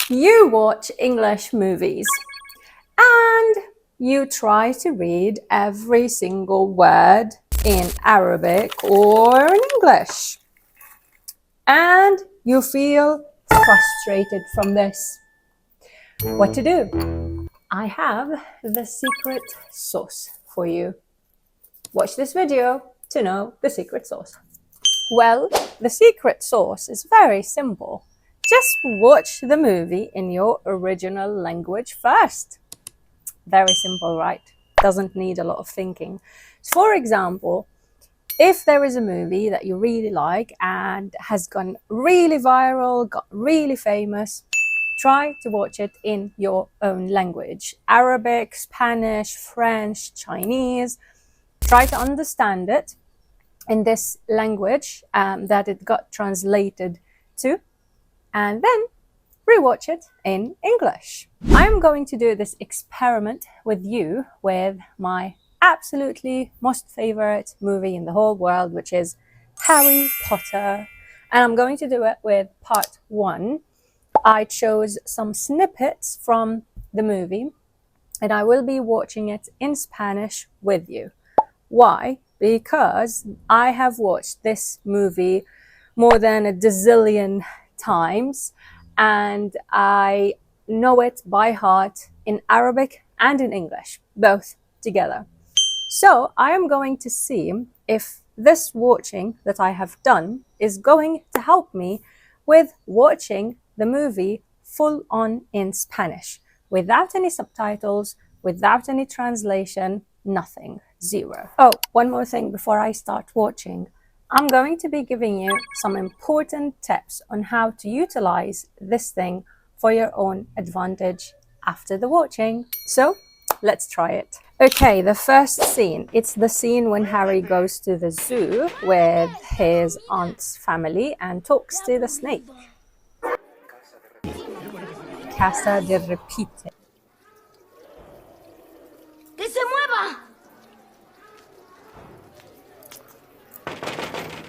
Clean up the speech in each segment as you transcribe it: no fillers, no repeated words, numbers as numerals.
You watch English movies and you try to read every single word in Arabic or in English. And you feel frustrated from this. What to do? I have the secret sauce for you. Watch this video to know the secret sauce. Well, the secret sauce is very simple. Just watch the movie in your original language first. Very simple, right? Doesn't need a lot of thinking. For example, if there is a movie that you really like and has gone really viral, got really famous, try to watch it in your own language. Arabic, Spanish, French, Chinese. Try to understand it in this language that it got translated to, and then rewatch it in English. I'm going to do this experiment with you with my absolutely most favorite movie in the whole world, which is Harry Potter. And I'm going to do it with part 1. I chose some snippets from the movie and I will be watching it in Spanish with you. Why? Because I have watched this movie more than a gazillion times and I know it by heart in Arabic and in English, both together. So I am going to see if this watching that I have done is going to help me with watching the movie full on in Spanish, without any subtitles, without any translation, nothing, zero. Oh, one more thing before I start watching. I'm going to be giving you some important tips on how to utilize this thing for your own advantage after the watching. So let's try it. Okay, the first scene. It's the scene when Harry goes to the zoo with his aunt's family and talks to the snake. Casa de Repite. ¡Que se mueva!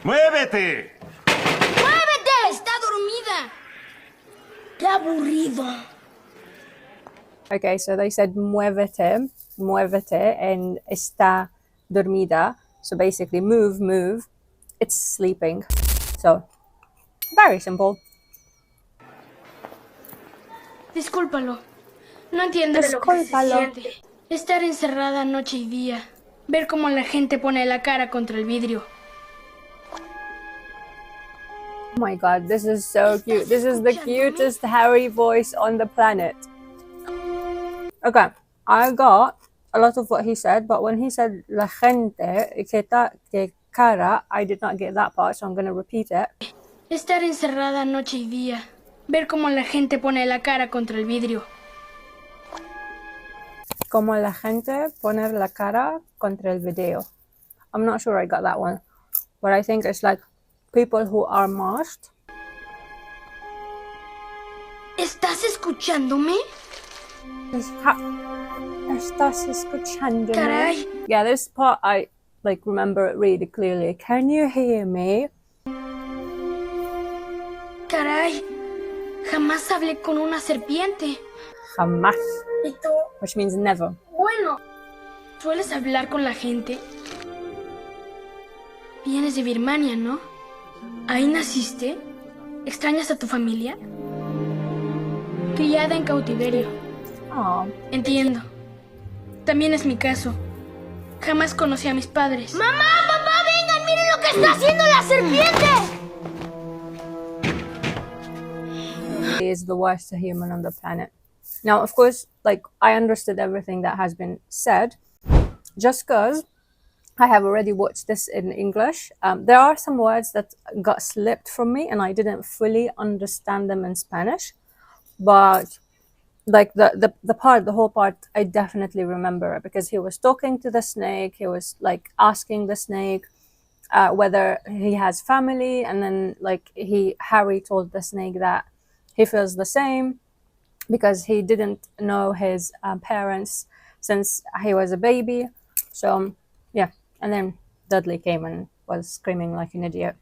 ¡Muévete! ¡Muévete! ¡Está dormida! ¡Qué aburrido! Okay, so they said muévete, muévete, and está dormida. So basically move, move. It's sleeping. So very simple. Discúlpalo. No entiende lo que se siente. Estar encerrada noche y día. Ver cómo la gente pone la cara contra el vidrio. Oh my god, this is so cute. This is the cutest Harry voice on the planet. Okay, I got a lot of what he said, but when he said la gente que cara, I did not get that part, so I'm going to repeat it. Estar encerrada noche y día. Ver cómo la gente pone la cara contra el vidrio. Como la gente poner la cara contra el video. I'm not sure I got that one, but I think it's like people who are masked. ¿Estás escuchándome? Estás escuchándome? Caray. Yeah, this part I like remember it really clearly. Can you hear me? Caray. Jamás hablé con una serpiente. Jamás. ¿Y tú? Which means never. Bueno. ¿Sueles hablar con la gente? Vienes de Birmania, ¿no? ¿Ahí naciste? ¿Extrañas a tu familia? Criada en cautiverio. Oh. Entiendo. También es mi caso. Jamás conocí a mis padres. ¡Mamá, papá, vengan! ¡Miren lo que está haciendo la serpiente! He is the worst human on the planet. Now, of course, like I understood everything that has been said, just because I have already watched this in English. There are some words that got slipped from me and I didn't fully understand them in Spanish, but like the whole part, I definitely remember it because he was talking to the snake. He was like asking the snake whether he has family, and then like Harry told the snake that he feels the same because he didn't know his parents since he was a baby. So yeah, and then Dudley came and was screaming like an idiot.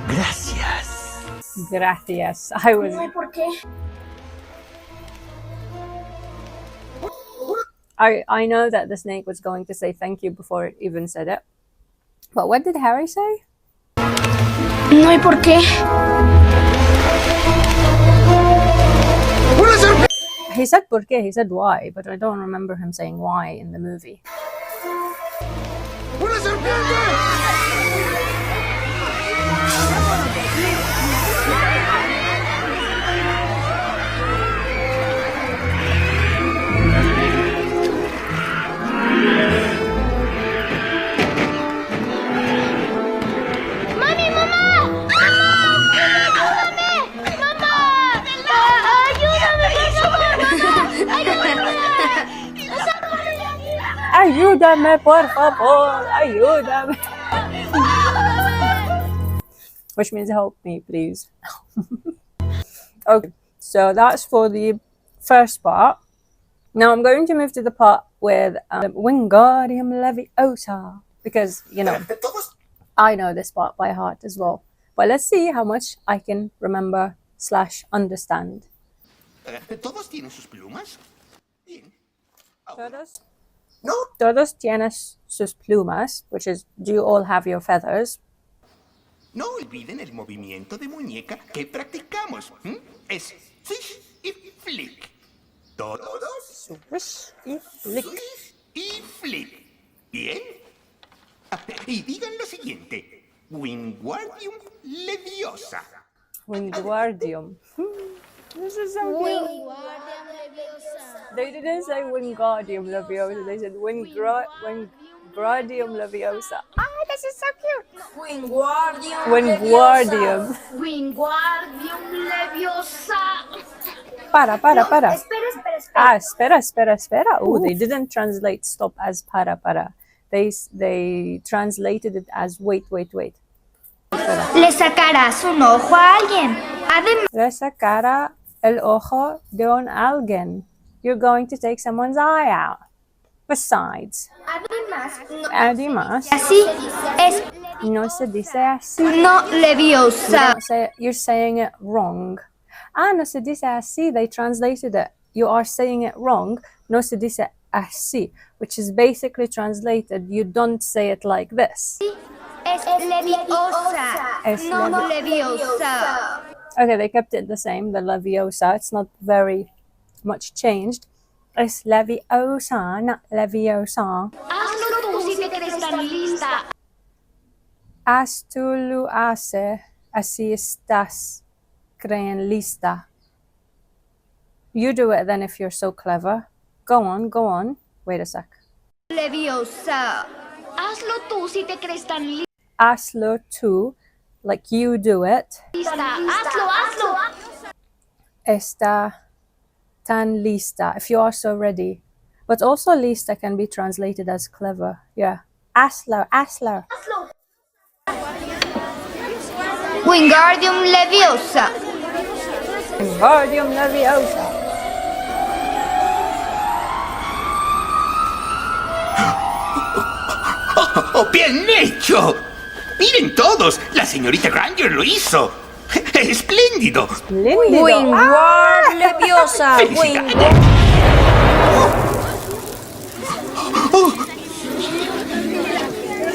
Gracias. Gracias. I know that the snake was going to say thank you before it even said it. But what did Harry say? No hay por qué. He said por qué, he said why, but I don't remember him saying why in the movie. ¡Una serpiente! ¡Mami, mamá! ¡Ayúdame! ¡Mamá! ¡Ayúdame, por favor! ¡Mamá! ¡Ayúdame! Ayúdame, por favor, ayúdame. Which means help me, please. Okay, so that's for the first part. Now I'm going to move to the part with Wingardium Leviosa, because, you know, I know this part by heart as well. But let's see how much I can remember / understand. ¿Todos tienen sus plumas? Bien. Todos, No. todos tienes sus plumas, which is, do you all have your feathers? No olviden el movimiento de muñeca que practicamos. Es swish y flick. ¿Todos? Swish y flick. Swish y flick. ¿Bien? Y digan lo siguiente. Wingardium Leviosa. Wingardium. This is so cute. They didn't say Wingardium Leviosa, they said Wingardium Leviosa. Ah, this is so cute. Wingardium. Wingardium Leviosa. Para. Espera. Espera. Oh, they didn't translate stop as para. They translated it as wait. Le sacarás un ojo a alguien. Además, Le sacará el ojo de un alguien. You're going to take someone's eye out. Besides, además, así es. no se dice así. No Leviosa. You're saying it wrong. Ah, no se dice así. They translated it. You are saying it wrong. No se dice así, which is basically translated, you don't say it like this. Es Leviosa. No Leviosa. Okay, they kept it the same, the Leviosa. It's not very much changed. Es Leviosa, not Leviosa. Hazlo tú si te crees tan lista. Haz tú lo hace, así estás creen lista. You do it then if you're so clever. Go on. Wait a sec. Leviosa. Hazlo tú si te crees tan lista. Hazlo tú, like you do it. Hazlo. Está tan lista, if you are so ready. But also lista can be translated as clever. Yeah. Hazlo. Wingardium Leviosa. Wingardium Leviosa. ¡Oh, bien hecho! ¡Miren todos! ¡La señorita Granger lo hizo! ¡Espléndido! Wingardium Leviosa.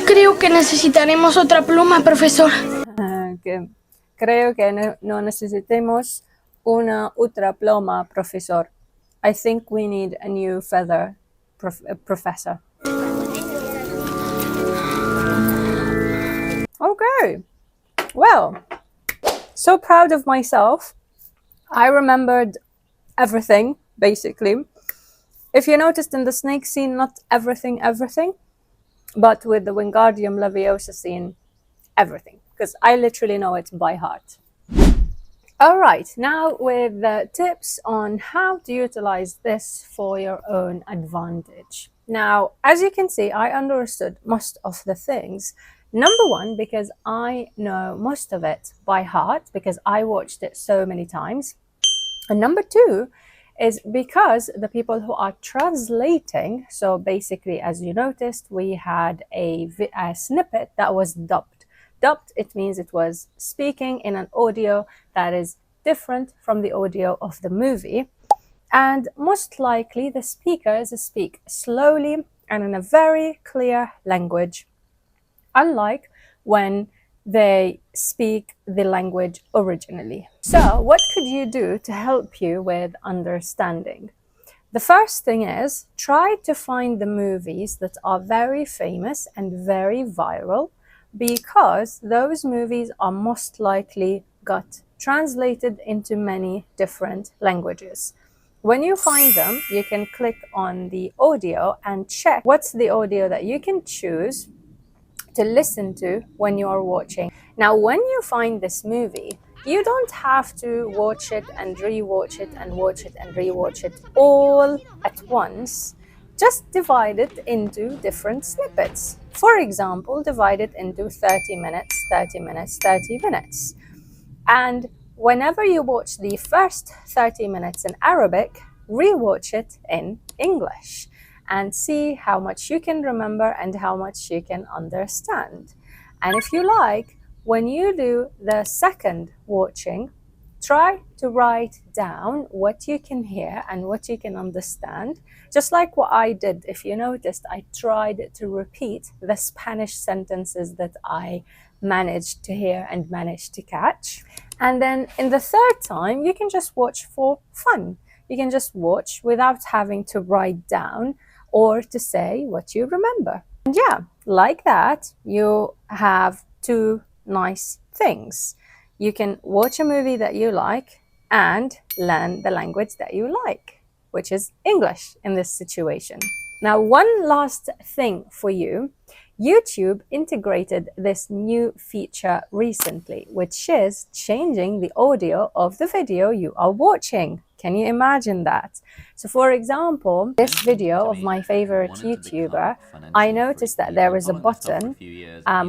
Creo que necesitaremos otra pluma, profesor. Creo que no necesitemos una otra pluma, profesor. I think we need a new feather, professor. Okay. Well, so proud of myself. I remembered everything, basically. If you noticed in the snake scene, not everything, but with the Wingardium Leviosa scene, everything, because I literally know it by heart. All right, now with the tips on how to utilize this for your own advantage. Now, as you can see, I understood most of the things. Number one, because I know most of it by heart, because I watched it so many times. And number two is because the people who are translating, so basically, as you noticed, we had a snippet that was dubbed. dubbed, it means it was speaking in an audio that is different from the audio of the movie. And most likely the speakers speak slowly and in a very clear language, unlike when they speak the language originally. So what could you do to help you with understanding? The first thing is try to find the movies that are very famous and very viral, because those movies are most likely got translated into many different languages. When you find them, you can click on the audio and check what's the audio that you can choose to listen to when you are watching. Now, when you find this movie, you don't have to watch it and rewatch it and watch it and rewatch it all at once. Just divide it into different snippets. For example, divide it into 30 minutes, 30 minutes, 30 minutes. And whenever you watch the first 30 minutes in Arabic, rewatch it in English and see how much you can remember and how much you can understand. And if you like, when you do the second watching, try to write down what you can hear and what you can understand. Just like what I did, if you noticed, I tried to repeat the Spanish sentences that I managed to hear and managed to catch. And then in the third time, you can just watch for fun. You can just watch without having to write down or to say what you remember. And yeah, like that, you have two nice things. You can watch a movie that you like and learn the language that you like, which is English in this situation. Now, one last thing for you. YouTube integrated this new feature recently, which is changing the audio of the video you are watching. Can you imagine that? So for example, this video of my favorite YouTuber, I noticed that there is a button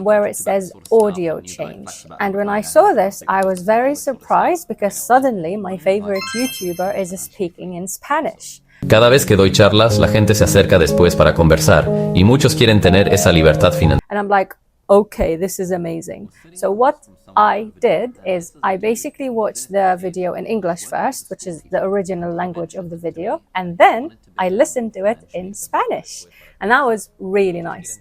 where it says audio change. And when I saw this, I was very surprised because suddenly my favorite YouTuber is speaking in Spanish. Cada vez que doy charlas, la gente se acerca después para conversar, y muchos quieren tener esa libertad financiera. And I'm like, okay, this is amazing. So what I did is I basically watched the video in English first, which is the original language of the video, and then I listened to it in Spanish. And that was really nice.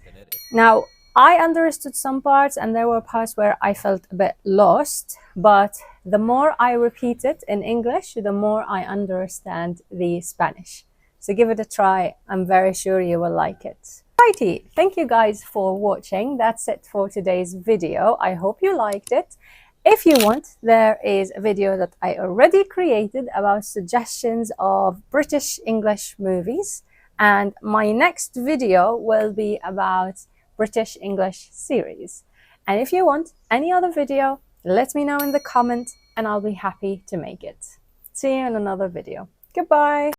Now, I understood some parts and there were parts where I felt a bit lost, but the more I repeat it in English, the more I understand the Spanish. So give it a try. I'm very sure you will like it. Righty, thank you guys for watching. That's it for today's video. I hope you liked it. If you want, there is a video that I already created about suggestions of British English movies. And my next video will be about British English series. And if you want any other video, let me know in the comments and I'll be happy to make it. See you in another video. Goodbye.